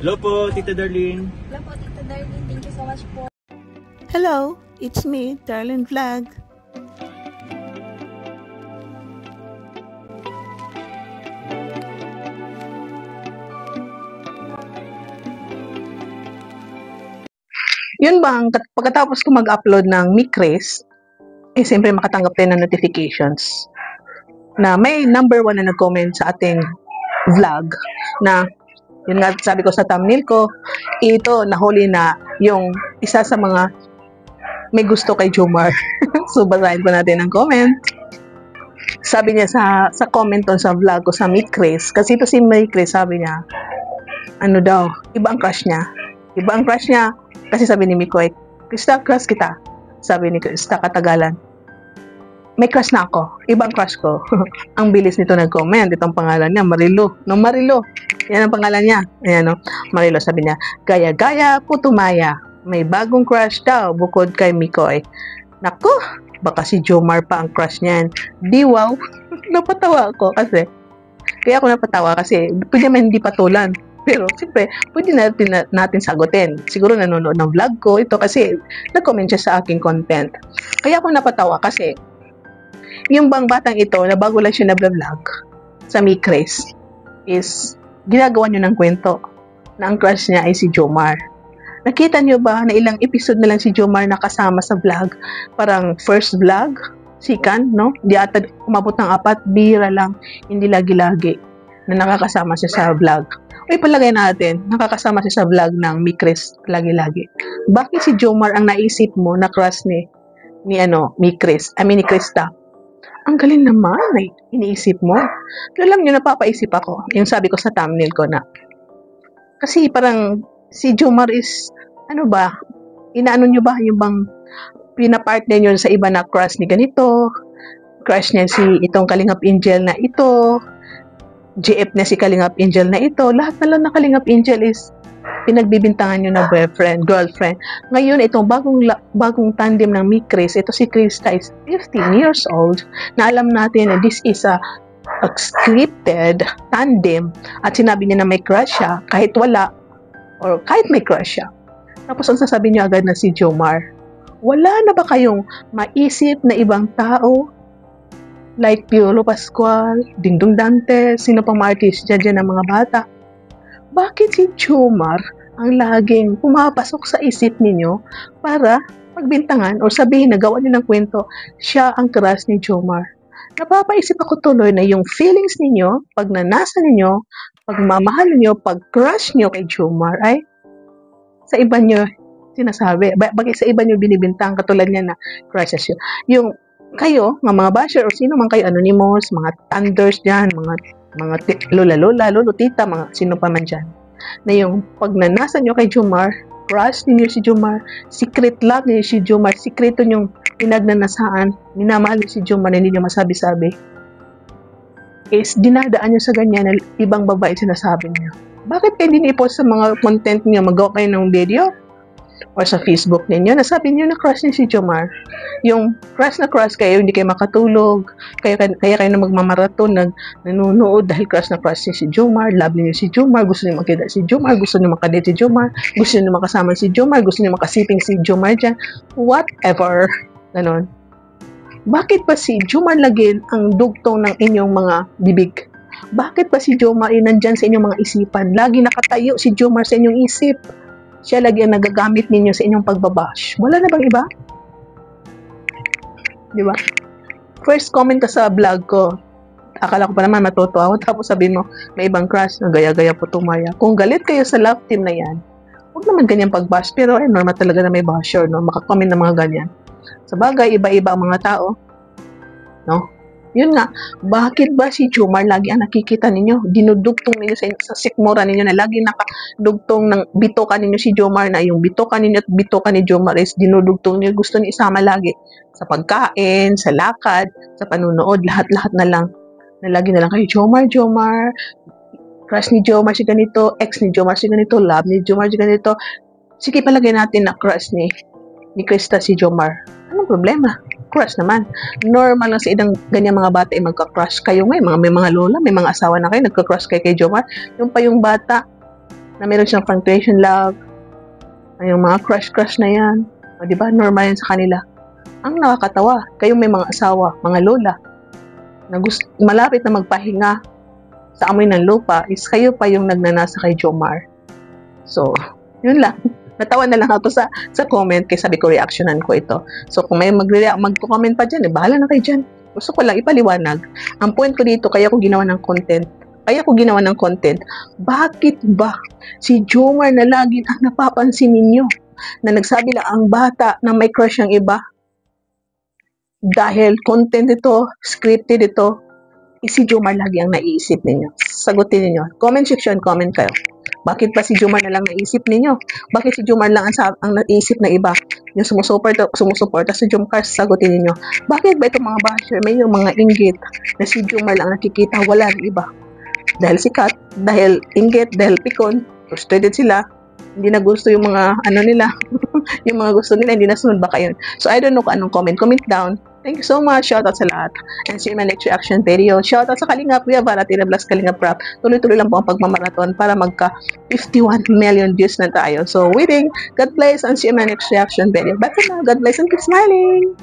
Hello po, Tita Darlene. Hello po, Tita Darlene. Thank you so much po. Hello, it's me, Darlene Vlog. Yun bang, pagkatapos ko mag-upload ng Micres, siyempre makatanggap tayo ng notifications na may number 1 na nag-comment sa ating vlog na, yun nga sabi ko sa thumbnail ko, ito, nahuli na yung isa sa mga may gusto kay Jomar. So, basahin ko natin ang comment. Sabi niya sa comment on sa vlog ko sa Micres, kasi ito si Micres, sabi niya, ano daw, iba ang crush niya. Iba ang crush niya. Kasi sabi ni Mikoy, Krista, crush kita. Sabi ni Krista, katagalan. May crush na ako. Ibang crush ko. Ang bilis nito nag-comment. Itong pangalan niya, Marilo. No, Marilo. Yan ang pangalan niya. Ayan, no? Marilo, sabi niya, gaya-gaya, putumaya. May bagong crush daw, bukod kay Mikoy. Naku, baka si Jomar pa ang crush niyan. Di wow. Napatawa ako kasi. Kaya ako napatawa kasi pwede man hindi patulan. Pero, siyempre, pwede natin sagutin. Siguro nanonood ng vlog ko ito kasi nag-comment siya sa aking content. Kaya ako napatawa kasi yung bang batang ito na bago lang siya na-vlog sa Micres is ginagawa niyo ng kwento na ang crush niya ay si Jomar. Nakita niyo ba na ilang episode na lang si Jomar nakasama sa vlog? Parang first vlog, second, no? Di ata umabot ng 4, bihira lang, hindi lagi-lagi na nakakasama siya sa vlog. Uy, palagay natin, nakakasama siya sa vlog ng Micres lagi-lagi. Bakit si Jomar ang naisip mo na crush ni Micres, ni Krista? Ang galing naman, iniisip mo. Alam niyo, napapaisip ako. Yung sabi ko sa thumbnail ko na. Kasi parang si Jomar is, inaano niyo ba yung bang pinapartner niyo sa iba na crush ni ganito, crush niya si itong Kalingap Angel na ito, GF na si Kalingap Angel na ito, lahat na lang na Kalingap Angel is pinagbibintangan nyo na boyfriend, girlfriend. Ngayon, itong bagong tandem ng Micres, ito si Krista is 15 years old, na alam natin na this is a scripted tandem, at sinabi niya na may crush siya, kahit wala, or kahit may crush siya. Tapos, ang sasabihin niyo agad na si Jomar. Wala na ba kayong maisip na ibang tao? Like Piolo Pascual, Dingdong Dante, sino pang artist dyan ng mga bata. Bakit si Jomar ang laging pumapasok sa isip ninyo para magbintangan o sabihin na gawa niyo ng kwento, siya ang crush ni Jomar? Napapaisip ako tuloy na yung feelings ninyo, pag nanasa ninyo, pagmamahal ninyo, pag-crush nyo kay Jomar ay sa iba nyo sinasabi. Bakit sa iba nyo binibintang katulad niya na crushes yun? Yung kayo, mga basher, o sino man kayo, anonymous, mga thunders dyan, mga lola, lolo, tita, mga sino pa man dyan, na yung pagnanasa nyo kay Jomar, crush ninyo si Jomar, secret love ninyo si Jomar, sikreto nyong pinagnanasaan, minamahal si Jomar na hindi nyo masabi-sabi, is dinadaan nyo sa ganyan na ibang babae sinasabi nyo. Bakit kayo hindi i-post sa mga content nyo, magawa kayo ng video? Or sa Facebook ninyo, nasabi niyo na crush niyo si Jomar. Yung crush na crush kayo, hindi kayo makatulog, kaya kayo na magmamaraton, nanonood dahil crush na crush niyo si Jomar, love niyo si Jomar, gusto niyo makita si Jomar, gusto niyo makadate si Jomar, gusto niyo makasama si Jomar, gusto niyo makasiping si Jomar dyan, whatever, ganon. Bakit pa si Jomar lagin ang dugtong ng inyong mga bibig? Bakit pa si Jomar nandyan sa inyong mga isipan? Lagi nakatayo si Jomar sa inyong isip. Siya lagi ang nagagamit ninyo sa inyong pagbabash. Wala na bang iba? Di ba? First comment ka sa vlog ko. Akala ko pa naman matutuwa ako. Tapos sabihin mo, may ibang crush na gaya-gaya po tumaya. Kung galit kayo sa love team na yan, huwag naman ganyan pagbash. Pero normal talaga na may basher, no? Makakomment ng mga ganyan. Sa bagay, iba-iba ang mga tao. No? Yun nga, bakit ba si Jomar lagi ang nakikita ninyo? Dinudugtong ninyo sa sikmura ninyo na lagi nakadugtong ng bitoka ninyo si Jomar na yung bitoka ninyo at bitoka ni Jomar is dinudugtong ninyo. Gusto niyo isama lagi sa pagkain, sa lakad, sa panunood, lahat-lahat na lang. Na lagi na lang kayo, Jomar, crush ni Jomar si ganito, ex ni Jomar si ganito, love ni Jomar si ganito. Sige, palagay natin na crush ni Krista si Jomar. Anong problema? Crush naman. Normal lang sa idang ganyan mga bata ay magka-crush kayo ngayon. May mga lola, may mga asawa na kayo, nagka-crush kayo kay Jomar. Yung pa yung bata, na meron siyang punctuation love, yung mga crush na yan. O, diba? Normal yan sa kanila. Ang nakakatawa, kayong may mga asawa, mga lola, na malapit na magpahinga sa amoy ng lupa, is kayo pa yung nagnanasa kay Jomar. So, yun lang. Natawa na lang ako sa comment, kaya sabi ko, reactionan ko ito. So, kung may mag-comment pa dyan, bahala na kayo dyan. Gusto ko lang ipaliwanag. Ang point ko dito, kaya ko ginawa ng content, bakit ba si Jomar na lagi ang napapansin ninyo na nagsabi lang ang bata na may crush ang iba? Dahil content ito, scripted ito, si Jomar lagi ang naiisip ninyo. Sagutin ninyo. Comment section, comment kayo. Bakit ba si Jomar na lang naisip ninyo? Bakit si Jomar lang ang naisip na iba? Yung sumusuporta sa Jomcar, sagutin ninyo. Bakit ba itong mga basher, may yung mga inggit na si Jomar lang nakikita, wala ng iba? Dahil sikat, dahil inggit, dahil pikon, frustrated sila, hindi na gusto yung mga nila, yung mga gusto nila, hindi nasunod baka yun. So, I don't know kung anong comment down. Thank you so much. Shoutout sa lahat. And see you in my next reaction video. Shoutout sa Kalingap. We have Varatina Vlogs Kalingap Rap. Tuloy-tuloy lang po ang pagmamarathon para magka 51 million views na tayo. So, waiting. God bless and see you in my next reaction video. Bye for now. God bless and keep smiling.